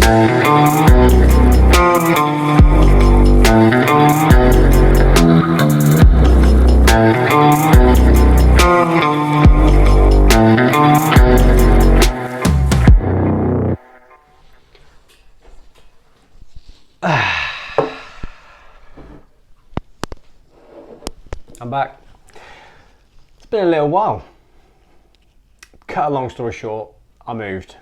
I'm back. It's been a little while. Cut a long story short, I moved.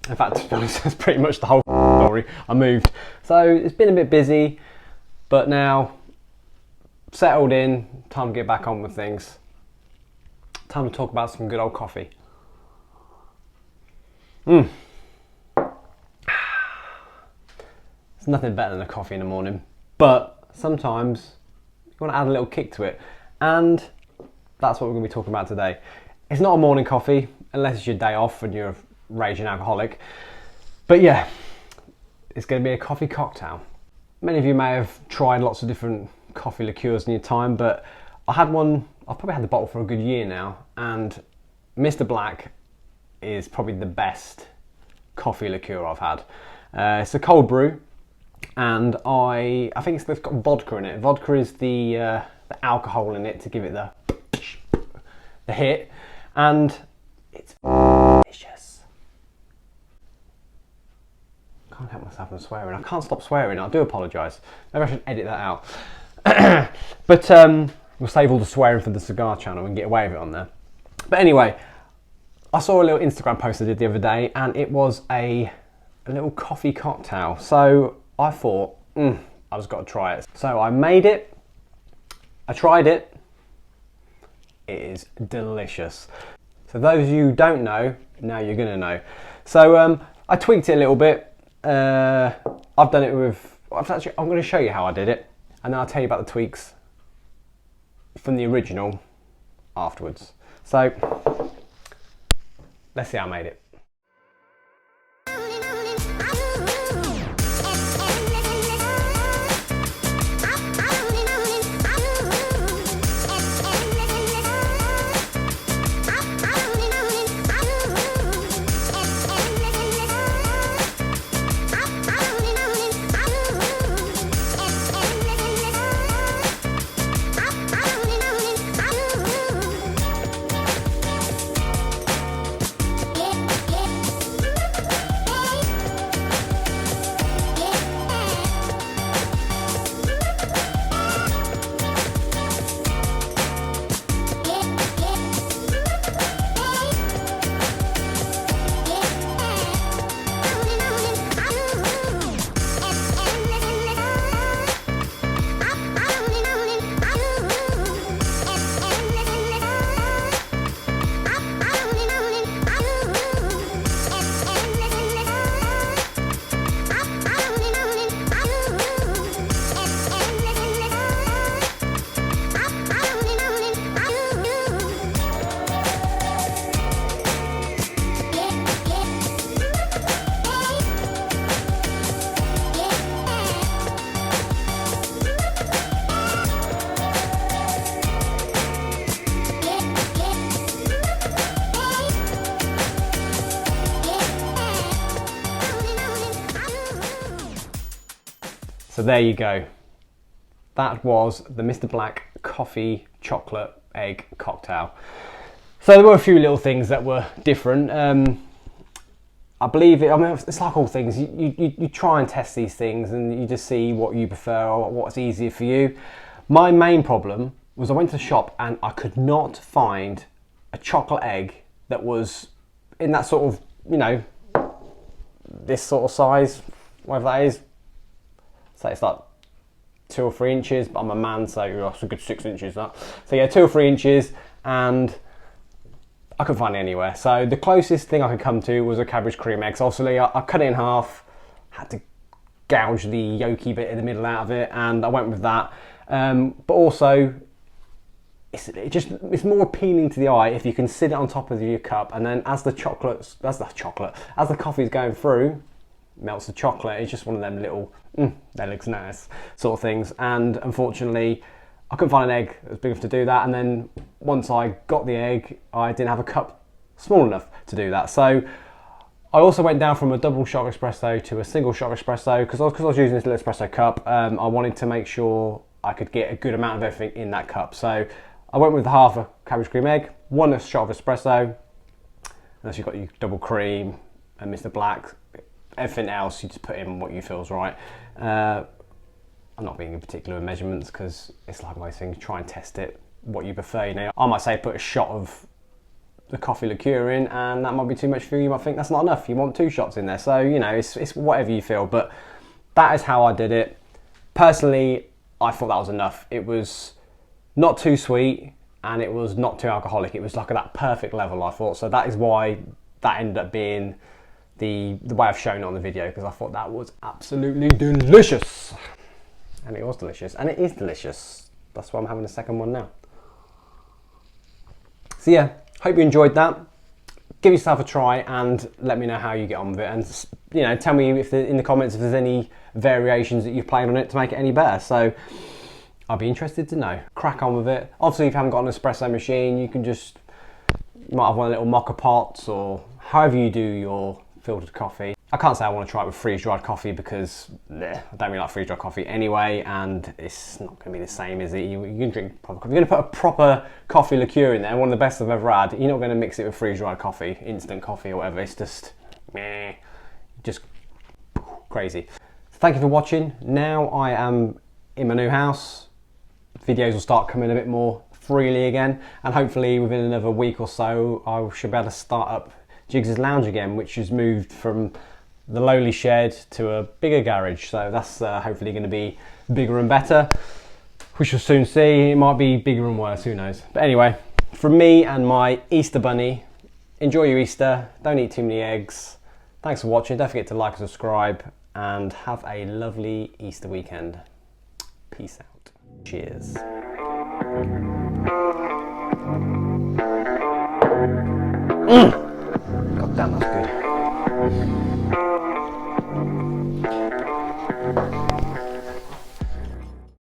In fact, to be honest, that's pretty much the whole story. I moved. So it's been a bit busy, but now settled in, time to get back on with things. Time to talk about some good old coffee. There's nothing better than a coffee in the morning, but sometimes you want to add a little kick to it, and that's what we're going to be talking about today. It's not a morning coffee unless it's your day off and you're a raging alcoholic, but yeah, it's going to be a coffee cocktail. Many of you may have tried lots of different coffee liqueurs in your time, but I had one, I've probably had the bottle for a good year now, and Mr. Black is probably the best coffee liqueur I've had. It's a cold brew, and I think it's got vodka in it. Vodka is the alcohol in it to give it the hit, and it's delicious. Can't help myself from swearing. I can't stop swearing. I do apologise. Maybe I should edit that out. But we'll save all the swearing for the cigar channel and get away with it on there. But anyway, I saw a little Instagram post I did the other day, and it was a little coffee cocktail. So I thought, I've just got to try it. So I made it, I tried it, it is delicious. So those of you who don't know, now you're gonna know. So I tweaked it a little bit. I've done it with, I'm gonna show you how I did it, and then I'll tell you about the tweaks from the original afterwards. So let's see how I made it. So there you go. That was the Mr. Black coffee chocolate egg cocktail. So there were a few little things that were different. I believe it, I mean, it's like all things. You try and test these things and you just see what you prefer or what's easier for you. My main problem was I went to the shop and I could not find a chocolate egg that was in that sort of, you know, this sort of size, whatever that is. So it's like 2 or 3 inches, but I'm a man, so it's a good 6 inches that. So yeah, 2 or 3 inches, and I couldn't find it anywhere. So the closest thing I could come to was a Cadbury's cream egg. So obviously I cut it in half, had to gouge the yolky bit in the middle out of it, and I went with that. But also, it's more appealing to the eye if you can sit it on top of your cup, and then as the coffee's going through, melts the chocolate. It's just one of them little, that looks nice sort of things. And unfortunately, I couldn't find an egg that was big enough to do that. And then once I got the egg, I didn't have a cup small enough to do that. So I also went down from a double shot espresso to a single shot espresso because I was using this little espresso cup. I wanted to make sure I could get a good amount of everything in that cup. So I went with half a cabbage cream egg, 1 shot of espresso, unless you've got your double cream and Mr. Black. Everything else you just put in what you feel is right. I'm not being in particular with measurements because it's like most things, try and test it what you prefer. You know, I might say put a shot of the coffee liqueur in, and that might be too much for you. You might think that's not enough, you want 2 shots in there. So, you know, it's whatever you feel, but that is how I did it. Personally, I thought that was enough. It was not too sweet and it was not too alcoholic. It was like at that perfect level, I thought. So that is why that ended up being the way I've shown it on the video, because I thought that was absolutely delicious. And it was delicious, and it is delicious. That's why I'm having a second one now. So yeah, hope you enjoyed that. Give yourself a try and let me know how you get on with it, and you know, tell me if in the comments if there's any variations that you've played on it to make it any better. So I'll be interested to know. Crack on with it. Obviously, if you haven't got an espresso machine, you might have one of the little mocha pots, or however you do your filtered coffee. I can't say I want to try it with freeze-dried coffee because I don't really like freeze-dried coffee anyway, and it's not going to be the same, is it? You can drink proper coffee. You're going to put a proper coffee liqueur in there, one of the best I've ever had. You're not going to mix it with freeze-dried coffee, instant coffee or whatever. It's just crazy. So thank you for watching. Now I am in my new house. Videos will start coming a bit more freely again, and hopefully within another week or so I should be able to start up Jiggs's Lounge again, which has moved from the lowly shed to a bigger garage. So that's hopefully going to be bigger and better. We shall soon see. It might be bigger and worse, who knows. But anyway, from me and my Easter bunny, enjoy your Easter. Don't eat too many eggs. Thanks for watching. Don't forget to like and subscribe, and have a lovely Easter weekend. Peace out. Cheers. Mm.